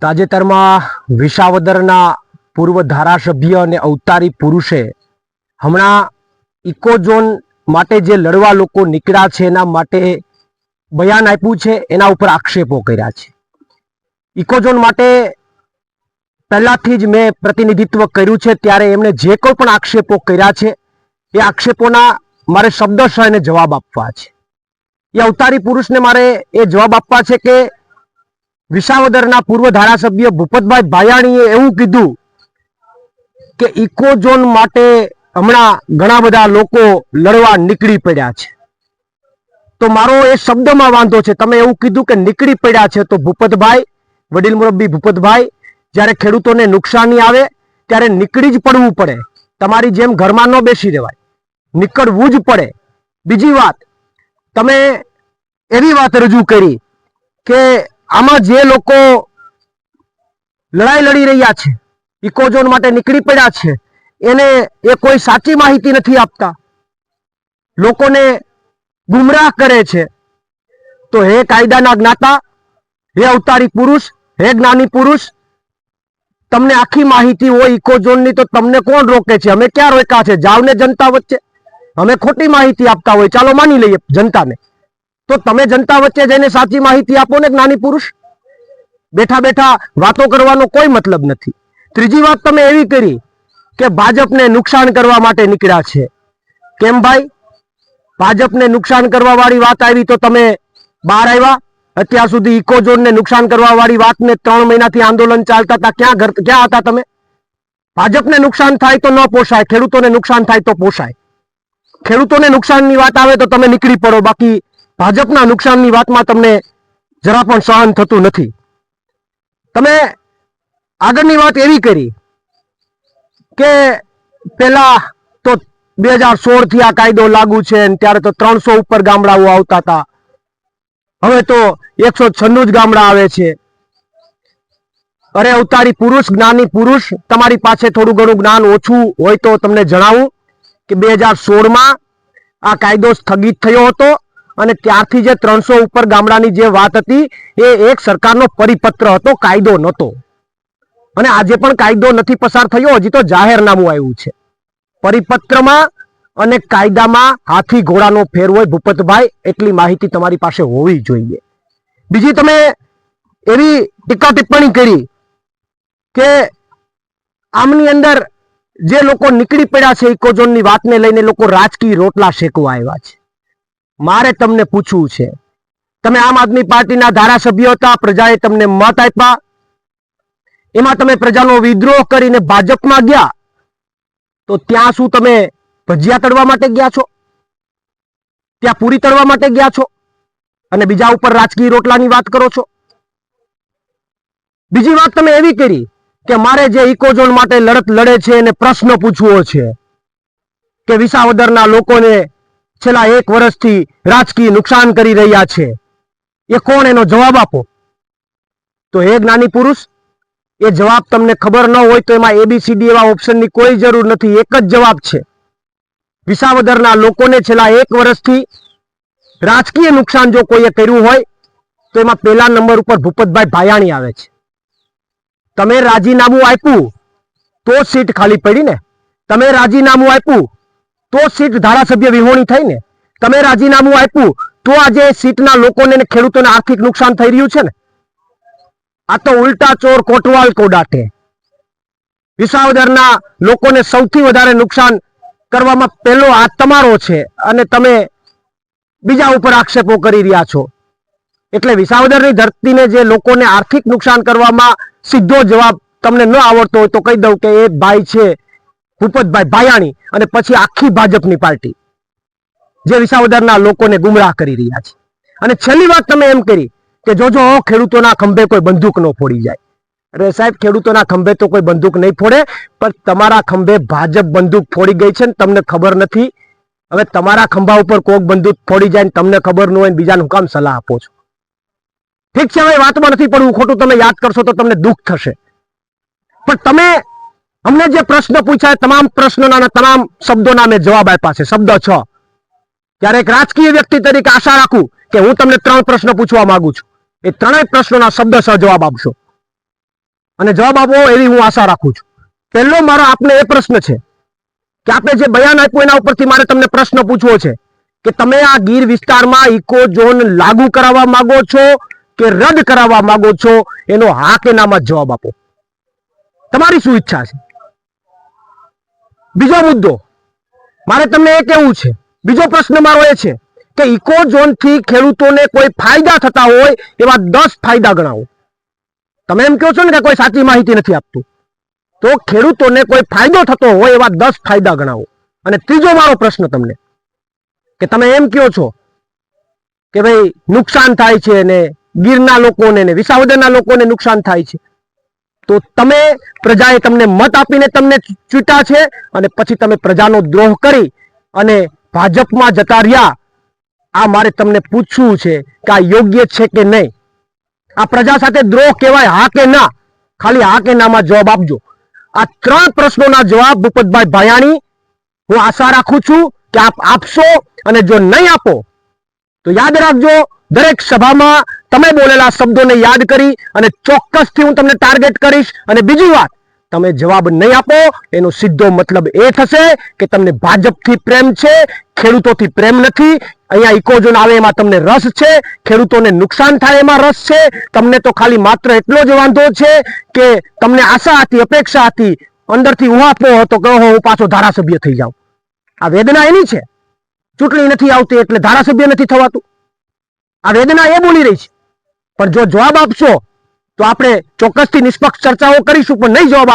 તાજેતરમાં વિસાવદરના પૂર્વ ધારાસભ્ય અને અવતારી પુરુષે હમણાં ઇકોઝોન માટે જે લડવા લોકો નીકળ્યા છે એના માટે બયાન આપ્યું છે, એના ઉપર આક્ષેપો કર્યા છે. ઇકોઝોન માટે પહેલાથી જ મેં પ્રતિનિધિત્વ કર્યું છે, ત્યારે એમણે જે કોઈ પણ આક્ષેપો કર્યા છે એ આક્ષેપોના મારે શબ્દશઃ એને જવાબ આપવા છે. એ અવતારી પુરુષને મારે એ જવાબ આપવા છે કે વિસાવદરના પૂર્વ ધારાસભ્ય ભૂપતભાઈ ભાયાણીએ એવું કીધું કે ઇકોઝોન માટે હમણાં ઘણા બધા લોકો લડવા નીકળી પડ્યા છે. તો મારો એ શબ્દમાં વાંધો છે. તમે એવું કીધું કે નીકળી પડ્યા છે, તો ભૂપતભાઈ, વડીલ મુરબ્બી ભૂપતભાઈ, જ્યારે ખેડૂતોને નુકસાની આવે ત્યારે નીકળી જ પડવું પડે. તમારી જેમ ઘરમાં ન બેસી રહેવાય, નીકળવું જ પડે. બીજી વાત, તમે એવી વાત રજૂ કરી કે આમાં જે લોકો લડાઈ લડી રહ્યા છે, ઇકોઝોન માટે નીકળી પડ્યા છે, એને એ કોઈ સાચી માહિતી નથી આપતા, લોકોને ગુમરાહ કરે છે. તો હે કાયદાના જ્ઞાતા, હે અવતારી પુરુષ, હે જ્ઞાની પુરુષ, તમને આખી માહિતી હોય ઇકોઝોનની તો તમને કોણ રોકે છે? અમે ક્યાં રોક્યા છે? જાવ ને જનતા વચ્ચે. અમે ખોટી માહિતી આપતા હોય, ચાલો માની લઈએ જનતાને, તો તમે જનતા વચ્ચે જઈને સાચી માહિતી આપો ને જ્ઞાની પુરુષ. બેઠા બેઠા વાતો કરવાનો કોઈ મતલબ નથી. ત્રીજી વાત તમે એવી કરી કે ભાજપને નુકસાન કરવા માટે નીકળ્યા છે. કેમ ભાઈ? ભાજપને નુકસાન કરવા વાળી વાત આવી તો તમે બહાર આવ્યા? અત્યાર સુધી ઇકોઝોનને નુકસાન કરવા વાળી વાતને 3 મહિનાથી આંદોલન ચાલતા હતા, ક્યાં હતા તમે? ભાજપને નુકસાન થાય તો ન પોસાય, ખેડૂતોને નુકસાન થાય તો પોસાય. ખેડૂતોને નુકસાનની વાત આવે તો તમે નીકળી પડો, બાકી ભાજપના નુકસાનની વાતમાં તમને જરા પણ સહન થતું નથી. તમે આગળની વાત એવી કરી કે પેલા તો 2016 થી આ કાયદો લાગુ છે, ત્યારે તો 300 ઉપર ગામડાઓ આવતા હતા, હવે તો 196 જ ગામડા આવે છે. અરે અવતારી પુરુષ, જ્ઞાની પુરુષ, તમારી પાસે થોડું ઘણું જ્ઞાન ઓછું હોય તો તમને જણાવું કે 2016માં આ કાયદો સ્થગિત થયો હતો અને ત્યારથી જે 300 ઉપર ગામડાની જે વાત હતી એ એક સરકારનો પરિપત્ર હતો, કાયદો નહોતો. અને આજે પણ કાયદો નથી પસાર થયો, હજી તો જાહેરનામું આવ્યું છે. પરિપત્રમાં અને કાયદામાં હાથી ઘોડાનો ફેર હોય ભૂપતભાઈ, એટલી માહિતી તમારી પાસે હોવી જોઈએ. બીજી તમે એવી ટીકા ટિપ્પણી કરી કે આમની અંદર જે લોકો નીકળી પડ્યા છે ઇકોઝોનની વાતને લઈને, લોકો રાજકીય રોટલા શેકવા આવ્યા છે. મારે તમને પૂછવું છે, તમે આમ આદમી પાર્ટીના ધારાસભ્ય હતા, પ્રજાએ તમને મત આપ્યા, એમાં તમે પ્રજાનો વિદ્રોહ કરીને ભાજપમાં ગયા, તો ત્યાં શું તમે ભજીયા તળવા માટે ગયા છો? ત્યાં પૂરી તળવા માટે ગયા છો? અને બીજા ઉપર રાજકીય રોટલાની વાત કરો છો. બીજી વાત તમે એવી કરી કે મારે જે ઇકોઝોન માટે લડત લડે છે એને પ્રશ્ન પૂછવો છે કે વિસાવદરના લોકોને છેલ્લા 1 વર્ષથી રાજકીય નુકસાન કરી રહ્યા છે, એ કોણ? એનો જવાબ આપો. તો હે જ્ઞાની પુરુષ, એ જવાબ તમને ખબર ન હોય તો એમાં ABCD એવા ઓપ્શનની કોઈ જરૂર નથી. એક જ જવાબ છે. વિસાવદરના લોકોને છેલ્લા 1 વર્ષથી રાજકીય નુકસાન જો કોઈએ કર્યું હોય તો એમાં પહેલા નંબર ઉપર ભૂપતભાઈ ભાયાણી આવે છે. તમે રાજીનામું આપ્યું તો સીટ ખાલી પડી ને. તમે રાજીનામું આપ્યું તો સીટ ધારાસભ્ય વિહોણી થઈ ને. તમે રાજીનામું આપ્યું તો આજે સીટના લોકોને ને ખેડૂતોને આર્થિક નુકસાન થઈ રહ્યું છે ને. આ તો ઉલટા ચોર કોટવાલ કોડાટે. વિસાવદરના લોકોને સૌથી વધારે નુકસાન કરવામાં પહેલો હાથ તમારો છે અને તમે બીજા ઉપર આક્ષેપો કરી રહ્યા છો. એટલે વિસાવદરની ધરતીને જે લોકોને આર્થિક નુકસાન કરવામાં સીધો જવાબ તમને ન આવડતો હોય તો કહી દઉં કે એ ભાઈ છે ભૂપતભાઈ ભાયાણી, અને પછી આખી ભાજપની પાર્ટી જે વિસાવદરના લોકોને ગુમરાહ કરી રહ્યા છે. અને છેલ્લી વાત તમે એમ કરી કે જોજો ખેડૂતોના ખંભે કોઈ બંદૂક ન ફોડી જાય. અરે સાહેબ, ખેડૂતોના ખંભે તો કોઈ બંદૂક નહીં ફોડે, પણ તમારા ખંભે ભાજપ બંદૂક ફોડી ગઈ છે ને તમને ખબર નથી. હવે તમારા ખંભા ઉપર કોક બંદૂક ફોડી જાય ને તમને ખબર ન હોય ને બીજાનું કામ સલાહ આપો છો. ઠીક છે, હવે વાતમાં નથી પડવું, ખોટું તમે યાદ કરશો તો તમને દુઃખ થશે. પણ તમે અમને જે પ્રશ્ન પૂછ્યા તમામ પ્રશ્નોના અને તમામ શબ્દોના મેં જવાબ આપ્યા છે, શબ્દ 6. ત્યારે એક રાજકીય વ્યક્તિ તરીકે આશા રાખું કે હું તમને 3 પ્રશ્ન પૂછવા માંગુ છું, એ 3 પ્રશ્નોના શબ્દશઃ જવાબ આપશો. અને જવાબ આપો એવી હું આશા રાખું છું. પહેલો મારો આપને એ પ્રશ્ન છે કે આપણે જે બયાન આપ્યું એના ઉપરથી મારે તમને પ્રશ્ન પૂછવો છે કે તમે આ ગીર વિસ્તારમાં ઇકો ઝોન લાગુ કરાવવા માંગો છો કે રદ કરાવવા માંગો છો? એનો હા કે નામાં જવાબ આપો. તમારી શું ઈચ્છા છે? બીજો મુદ્દો મારે તમને એ કહેવું છે, બીજો પ્રશ્ન મારો એ છે કે ઇકો ઝોન થી ખેડૂતોને કોઈ ફાયદા થતા હોય એવા 10 ફાયદા ગણાવો. તમે એમ કહો છો ને કે કોઈ સાચી માહિતી નથી આપતું, તો ખેડૂતોને કોઈ ફાયદો થતો હોય એવા 10 ફાયદા ગણાવો. અને ત્રીજો મારો પ્રશ્ન તમને કે તમે એમ કહો છો કે ભાઈ નુકસાન થાય છે ને ગીરના લોકોને ને વિસાવદરના લોકોને નુકસાન થાય છે, તો તમે પ્રજાએ તમને મત આપીને તમને ચૂંટ્યા છે અને પછી તમે પ્રજાનો દ્રોહ કરી અને ભાજપમાં જતા રહ્યા. આ મારે તમને પૂછવું છે કે આ યોગ્ય છે કે નહીં? આ પ્રજા સાથે દ્રોહ કહેવાય? હા કે ના? ખાલી હા કે નામાં જવાબ આપજો. આ 3 પ્રશ્નોના જવાબ ભૂપતભાઈ ભાયાણી હું આશા રાખું છું કે આપ આપશો. અને જો નહીં આપો તો યાદ રાખજો, દરેક સભામાં તમે બોલેલા શબ્દોને યાદ કરી અને ચોક્કસથી હું તમને ટાર્ગેટ કરીશ. અને બીજી વાત, તમે જવાબ નહીં આપો એનો સીધો મતલબ એ થશે કે તમને ભાજપથી પ્રેમ છે, ખેડૂતોથી પ્રેમ નથી. અહીંયા ઇકોઝોન આવે એમાં તમને રસ છે, ખેડૂતોને નુકસાન થાય એમાં રસ છે. તમને તો ખાલી માત્ર એટલો જ વાંધો છે કે તમને આશા હતી, અપેક્ષા હતી, અંદરથી ઉહાપો હતો કે હું પાછો ધારાસભ્ય થઈ જાઉં. આ વેદના એની છે. ચૂંટણી નથી આવતી એટલે ધારાસભ્ય નથી થવાતું. આ વેદના એ બોલી રહી છે. પણ જો જવાબ આપશો તો આપણે ચોક્કસથી નિષ્પક્ષ ચર્ચાઓ કરીશું, પણ નહીં જવાબ